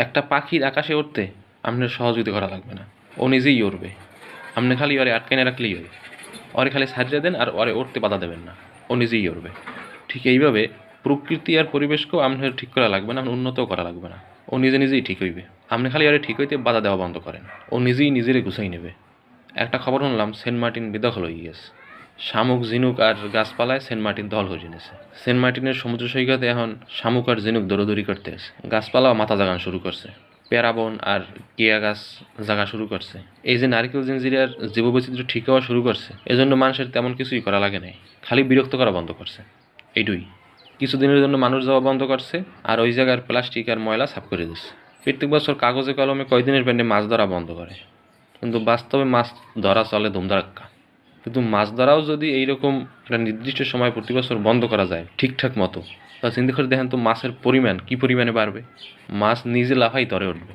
একটা পাখির আকাশে উঠতে আপনার সহযোগিতা করা লাগবে না, ও নিজেই উড়বে। আপনি খালি ওরে আটকানে রাখলেই হয়। ওরে খালি ছাড়িয়ে দেন আর ওরে উঠতে বাধা দেবেন না, ও নিজেই উড়বে। ঠিক এইভাবে প্রকৃতি আর পরিবেশকেও আপনার ঠিক করা লাগবে না, আপনার উন্নতও করা লাগবে না, ও নিজে নিজেই ঠিক হইবে। আপনি খালি ওরে ঠিক হইতে বাধা দেওয়া বন্ধ করেন, ও নিজেই নিজেরে গুছাই নেবে। একটা খবর শুনলাম সেন্ট মার্টিন বেদখল হয়ে গেছে। শামুক, ঝিনুক আর গাছপালায় সেন্ট মার্টিন দখল করে নিয়েছে। সেন্ট মার্টিনের সমুদ্র সৈকতে এখন শামুক আর ঝিনুক দৌড়দৌড়ি করতে আছে। গাছপালাও মাথা জাগান শুরু করছে। পেরাবন আর কেয়া গাছ জাগা শুরু করছে। এই যে নারিকেল জিঞ্জিরার জীববৈচিত্র্য ঠিক হওয়া শুরু করছে, এজন্য মানুষের তেমন কিছুই করা লাগে নাই, খালি বিরক্ত করা বন্ধ করছে। এইটুই। কিছুদিনের জন্য মানুষ যাওয়া বন্ধ করছে আর ওই জায়গার প্লাস্টিক আর ময়লা সাফ করে দিচ্ছে। প্রত্যেক বছর কাগজে কলমে কয়দিনের প্যান্ডে মাছ ধরা বন্ধ করে, কিন্তু বাস্তবে মাছ ধরা চলে ধুমধারাক্কা। কিন্তু মাছ ধরাও যদি এইরকম একটা নির্দিষ্ট সময় প্রতি বছর বন্ধ করা যায় ঠিকঠাক মতো, তা চিন্তা করে দেখেন তো মাছের পরিমাণ কী পরিমাণে বাড়বে। মাছ নিজে লাফাই তরে উঠবে।